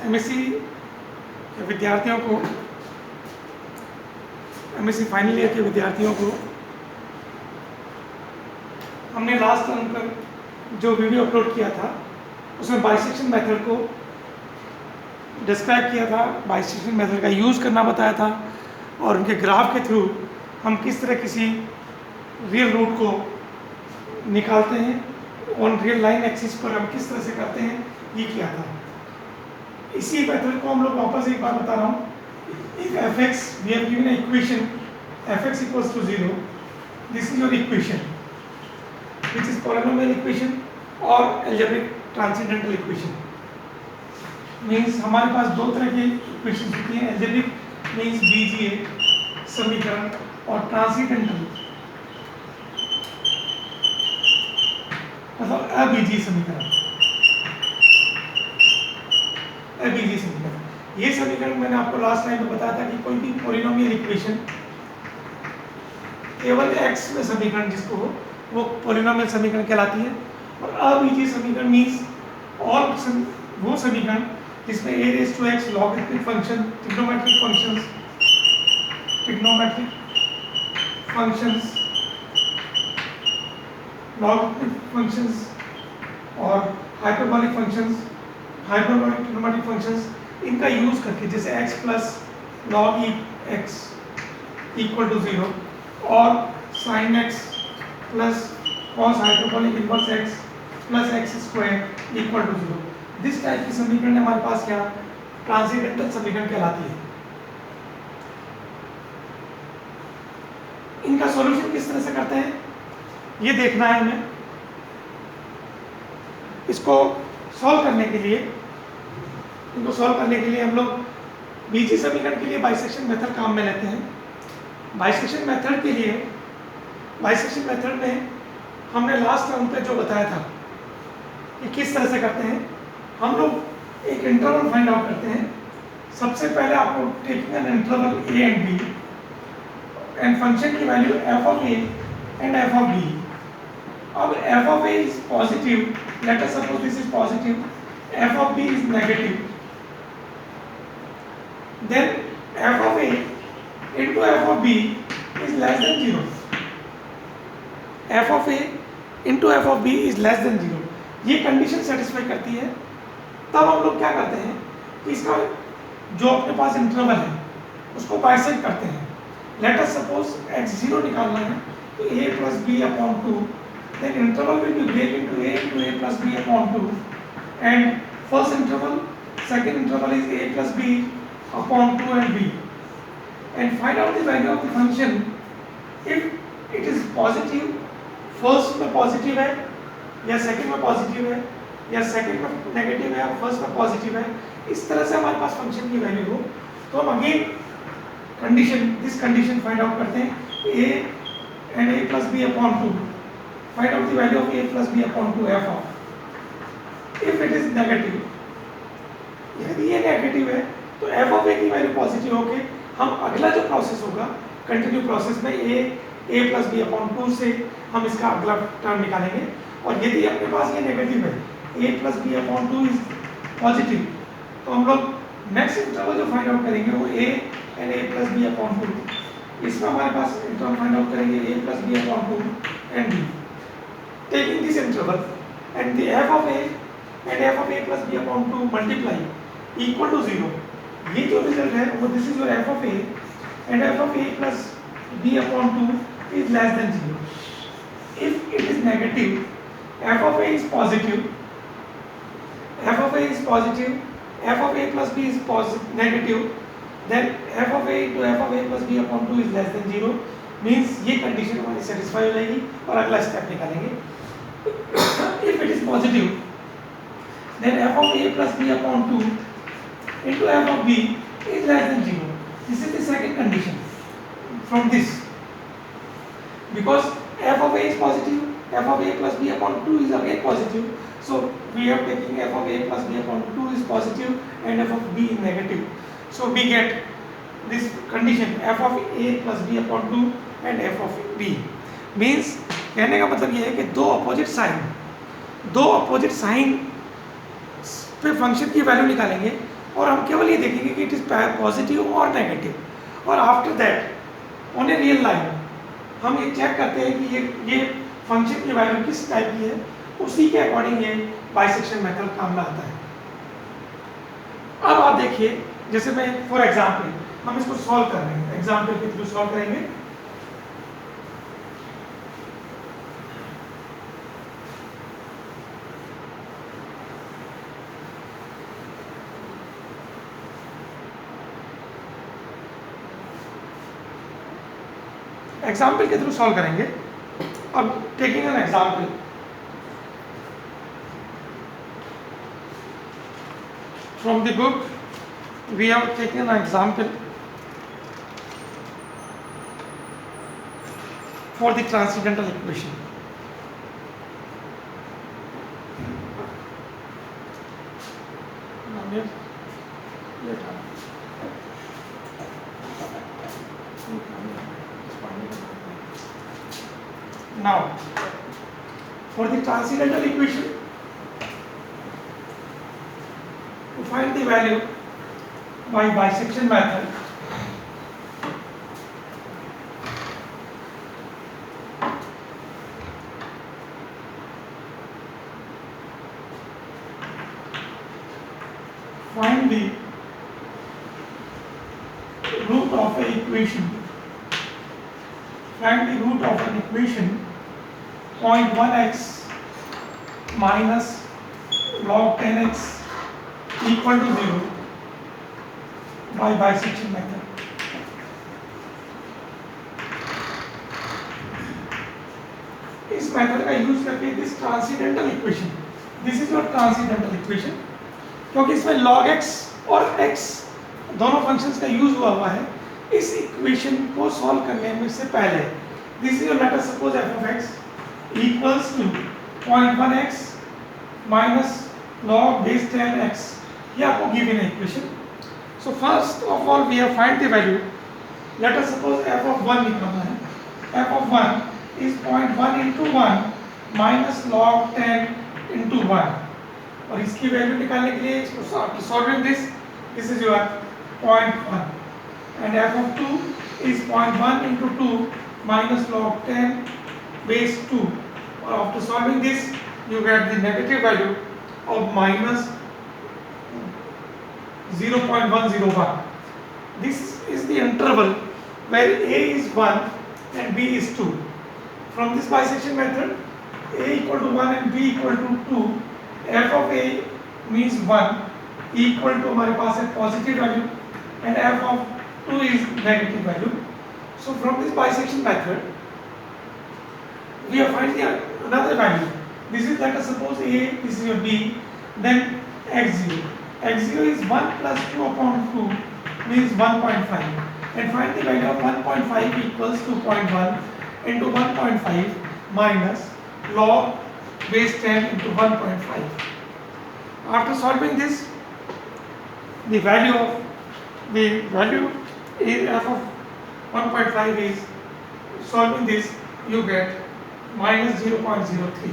MSc के विद्यार्थियों को, एमएससी फाइनल ईयर के विद्यार्थियों को हमने लास्ट टर्म पर जो वीडियो अपलोड किया था उसमें बाइसेक्शन मेथड को डिस्क्राइब किया था, बाइसेक्शन मेथड का यूज़ करना बताया था और उनके ग्राफ के थ्रू हम किस तरह किसी रियल रूट को निकालते हैं, ऑन रियल लाइन एक्सिस पर हम किस तरह से करते हैं, ये किया था। इसी मेथड को हम लोग वापस एक बार बता रहा हूँ। If fx we have given an equation fx equals to 0, this is your equation which is polynomial equation or algebraic transcendental equation। Means हमारे पास दो तरह की इक्वेशन होती हैं, algebraic मीन्स बीजीय समीकरण और ट्रांसेंडेंटल मतलब अबीजीय समीकरण। अबीजीय समीकरण, ये समीकरण मैंने आपको लास्ट टाइम में बताया था कि कोई भी पॉलिनोमियल इक्वेशन केवल x में समीकरण जिसको हो वो पॉलिनोमियल समीकरण कहलाती है। और अबीजीय समीकरण मीन्स और वो समीकरण जिसमें a raised to x logarithmic function, trigonometric functions और hyperbolic functions, hyperbolic trigonometric functions, इनका यूज करके जैसे x plus log x equal to 0 और sin x plus cos hyperbolic inverse x plus x square equal to 0, this type की समीकरण हमारे पास क्या transcendental समीकरण कहलाती है। इनका सॉल्यूशन किस तरह से करते हैं ये देखना है हमें। इसको सॉल्व करने के लिए, इनको सॉल्व करने के लिए हम लोग बीजीय समीकरण के लिए बाइसेक्शन मेथड काम में लेते हैं। बाइसेक्शन मेथड के लिए, बाइसेक्शन मेथड में हमने लास्ट टर्म पे जो बताया था कि किस तरह से करते हैं, हम लोग एक इंटरवल फाइंड आउट करते हैं। सबसे पहले आपको taking an interval a and b and function की value f of a and f of b। अब f of a is positive, let us suppose this is positive, f of b is negative, then f of a into f of b is less than 0, f of a into f of b is less than 0, ये condition satisfy करती है। तब हम लोग क्या करते हैं कि इसका जो अपने पास इंटरवल है उसको बाइसेक्ट करते हैं। लेट अस सपोज x0 निकालना है तो a plus b upon 2, then interval will be break into a plus b upon 2, and first interval, second interval is a plus b upon 2 and b, and find out the value of the function if it is positive, first में positive है या second में positive है या second में negative है या first में पॉजिटिव है, इस तरह से हमारे पास फंक्शन की वैल्यू हो तो हम again condition, this condition find out करते हैं a and a plus b upon 2, find out the value of a plus b upon 2 f of, if it is negative, यदि ये नेगेटिव है तो f of a की value positive होके हम अगला जो प्रोसेस होगा कंटिन्यू प्रोसेस में a plus b upon 2 से हम इसका अगला टर्म निकालेंगे। और यदि अपने पास ये नेगेटिव है a plus b upon 2 is positive तो हम लोग नेक्स्ट इंटरवल जो फाइंड आउट करेंगे वो a and a plus b upon 2, इसमें हमारे पास इंटरवल फाइंड आउट करेंगे a plus b upon 2 and b, taking this interval and the f of a and f of a plus b upon 2 multiply equal to 0, ये जो result है वो this is your f of a and f of a plus b upon 2 is less than 0. If it is negative, f of a is positive, f of a is positive, f of a plus b is negative, then f of a to f of a plus b upon 2 is less than 0, means ये condition हमारी satisfy हो जाएगी और अगला step निकालेंगे। If it is positive, then f of a plus b upon 2 into f of b is less than 0. This is the second condition from this, because f of a is positive, f of a plus b upon 2 is again positive, so we are taking f of a plus b upon 2 is positive and f of b is negative, so we get this condition f of a plus b upon 2 and f of b, means कहने का मतलब ये है कि दो opposite sign पे function की value निकालेंगे और हम केवल ये देखेंगे कि इट इज़ पॉजिटिव और नेगेटिव। और after that on a real line हम ये चेक करते हैं कि ये फंक्शन की वैल्यू किस टाइप की है, उसी के अकॉर्डिंग ये बाइसेक्शन मेथड काम में आता है। अब आप देखिए, जैसे मैं फॉर एग्जाम्पल हम इसको सॉल्व कर रहे हैं, एग्जाम्पल के थ्रू सॉल्व करेंगे। एग्जाम्पल के थ्रू सॉल्व करेंगे। अब taking an example, from the book we have taken an example for the transcendental equation. Now, for the transcendental equation, to find the value by bisection method, find the root of a equation, find the root of an equation 0.1x minus log 10x equal to 0 by bisection method. इस method का use करके this transcendental equation, this is your transcendental equation, क्योंकि इसमें log x और x दोनों functions का use हुआ है। इस इक्वेशन को सॉल्व करने में से पहले this is your, let us suppose f of x equals to 0.1x minus log base 10x, ये आपको गिवन है equation. So first of all we have find the value. Let us suppose f of 1 निकालना है। f of 1 is 0.1 into 1 minus log 10 into 1, और इसकी value निकालने के लिए after solving this is your 0.1, and f of 2 is 0.1 into 2 minus log 10 base 2, और after solving this you get the negative value of minus 0.101. This is the interval where a is 1 and b is 2. From this bisection method, a equal to 1 and b equal to 2, f of a means 1 equal to हमारे पास है positive value and f of 2 is negative value. So from this bisection method, we have find the another value. This is, let us suppose a, this is your b, then x0. x0 is 1 plus 2 upon 2 means 1.5, and find the value of 1.5 equals to 0.1 into 1.5 minus log base 10 into 1.5. After solving this, the value is f of 1.5 is, solving this you get minus 0.03,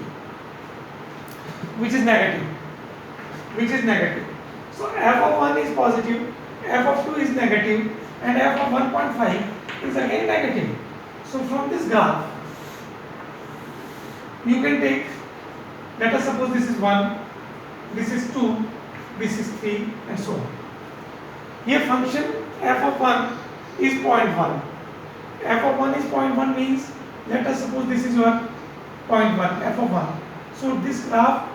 which is negative. So f of 1 is positive, f of 2 is negative, and f of 1.5 is again negative. So from this graph, you can take, let us suppose this is 1, this is 2, this is 3, and so on. Here function f of 1 is 0.1. f of 1 is 0.1 means, let us suppose this is your 0.1, f of 1. So this graph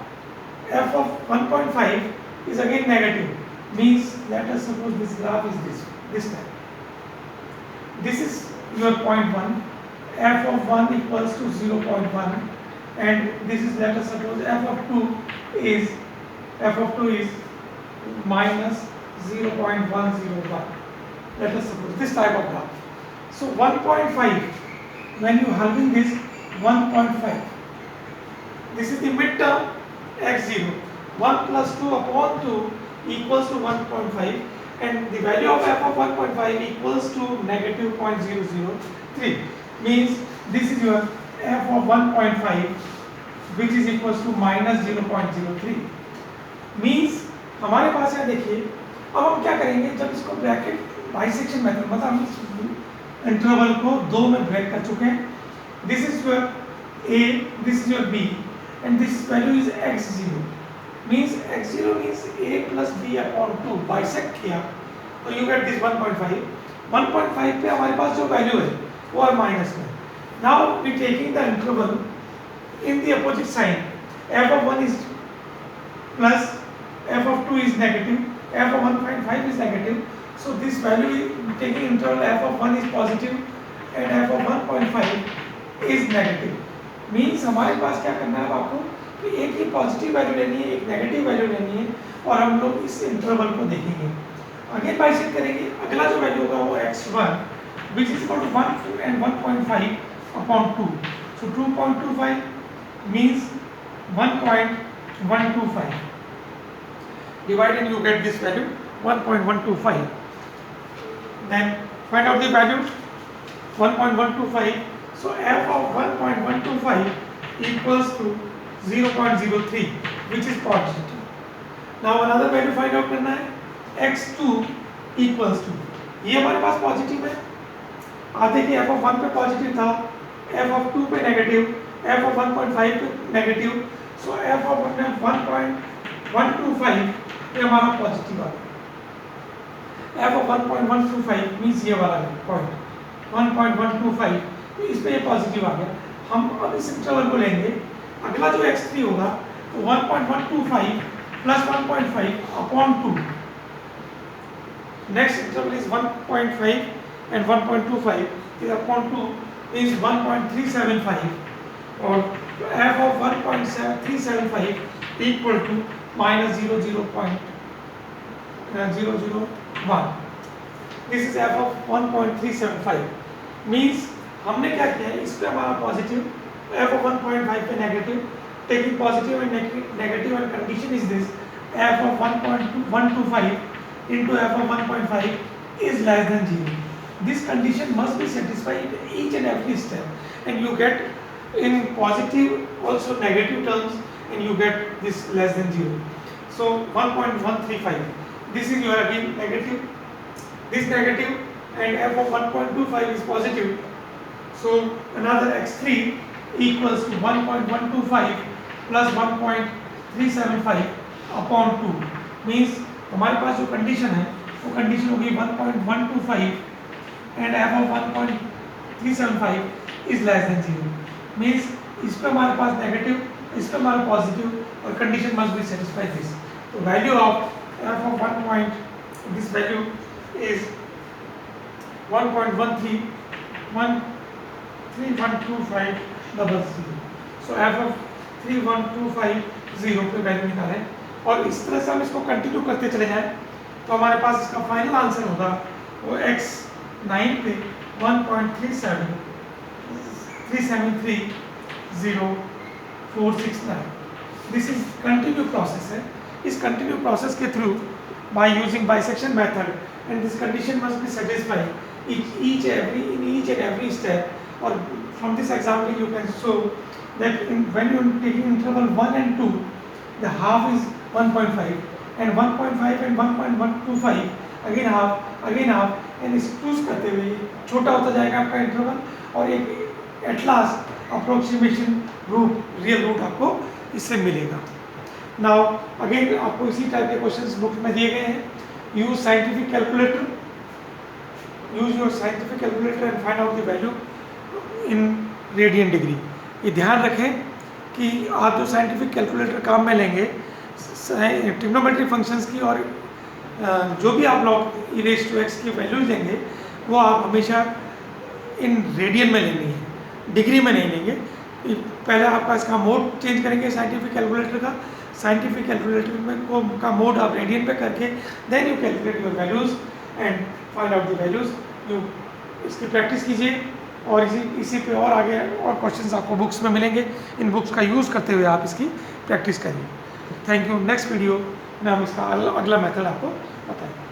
f of 1.5 is again negative, means let us suppose this graph is this type. This is your 0.1, f of 1 equals to 0.1, and this is, let us suppose f of 2 is minus 0.101. Let us suppose this type of graph. So 1.5, when you halving this 1.5, this is the midterm x0. 1 plus 2 upon 2 equals to 1.5, and the value of f of 1.5 equals to negative 0.003, means this is your f of 1.5, which is equals to minus 0.03, means हमारे पास है, देखिए अब हम क्या करेंगे, जब इसको bracket bisection method, मतलब हम इस इंटरवल को दो में ब्रेक कर चुके हैं, this is your a, this is your b, and this value is x0, means x0 means a plus b upon 2, bisect किया तो you get this 1.5. 1.5 पे हमारे पास जो वैल्यू है वो है माइनस में. Now we taking the interval in the opposite sign, f of 1 is plus, f of 2 is negative, f of 1.5 is negative, so this value taking interval f of 1 is positive and f of 1.5 is negative. Means हमारे पास क्या करना है आपको कि एक ही positive value लेनी है, एक नेगेटिव वैल्यू लेनी है, और हम लोग इस इंटरवल को देखेंगे. अगेन बाइसेक्ट करेंगे. अगला जो वैल्यू होगा वो x1 which is equal to 1 and 1.5 upon 2. So 2.25 means 1.125 divide and you get this value 1.125. Then find out the value 1.125. So f of 1.125 equals to 0.03, which is positive. Now another value find out करना है, x2 equals to, ये हमारे पास positive है, आधे की f of 1 पे positive था, f of 2 पे नेगेटिव, f of 1.5 पे नेगेटिव, so f of 1.125 पे हमारा पॉजिटिव आ गया. f of 1.125 मीन्स ये वाला पॉइंट 1.125, तो इस पे ये पॉजिटिव आ गया. हम अब इस इंटरवल को लेंगे. अगला जो x3 होगा तो 1.125 plus 1.5 upon 2. Next interval is 1.5 and 1.25 is upon 2 is 1.375, और f of 1.375 equal to minus 0.001. This is f of 1.375. Means हमने क्या किया है, इस पे हमारा पॉजिटिव, f of 1.5 पे negative, taking positive and negative, and condition is this, f of 1.125 into f of 1.5 is less than 0. This condition must be satisfied each and every step, and you get in positive also negative terms, and you get this less than 0. So 1.135, this is your again negative, this negative, and f of 1.25 is positive. So another x3 equals to 1.125 plus 1.375 upon 2. Means हमारे पास जो condition है वो condition होगी 1.125 and f of 1.375 is less than 0. Means इस पे हमारे पास negative, इस पे हमारा पॉजिटिव, और condition must be satisfied this. तो value of f of this value is 1.1312500. So f of 3125 पे वैल्यू निकालें, और इस तरह से हम इसको कंटिन्यू करते चले जाएं तो हमारे पास इसका फाइनल आंसर होगा वो x9 पे 1.3730,469. दिस इज कंटिन्यू प्रोसेस है. इस कंटिन्यू प्रोसेस के through by using bisection method, and this condition must be satisfied each and every step. Or from this example you can show that when you are taking interval 1 and 2, the half is 1.5, and 1.5 and 1.125 again half, and इस choose करते हुए छोटा होता जाएगा आपका interval, और एक at last approximation root, real root आपको इससे मिलेगा. नाउ अगेन आपको इसी टाइप के क्वेश्चंस बुक में दिए गए हैं. Use scientific calculator, use your scientific calculator and find out the value in radian degree. ये ध्यान रखें कि आप जो साइंटिफिक कैलकुलेटर काम में लेंगे ट्रिग्नोमेट्री फंक्शंस की, और जो भी आप लोग e⁻x की वैल्यूज लेंगे वो आप हमेशा इन रेडियन में लेनी है, डिग्री में नहीं लेंगे. पहले आपका इसका मोड चेंज करेंगे साइंटिफिक कैलकुलेटर का. साइंटिफिक कैलकुलेटर में का मोड आप रेडियन पे करके then you calculate your values and find out the values. You इसकी प्रैक्टिस कीजिए, और इसी पे और आगे और क्वेश्चंस आपको बुक्स में मिलेंगे. इन बुक्स का यूज़ करते हुए आप इसकी प्रैक्टिस करिए. Thank you. नेक्स्ट वीडियो में हम इसका अगला मेथड आपको बताएंगे.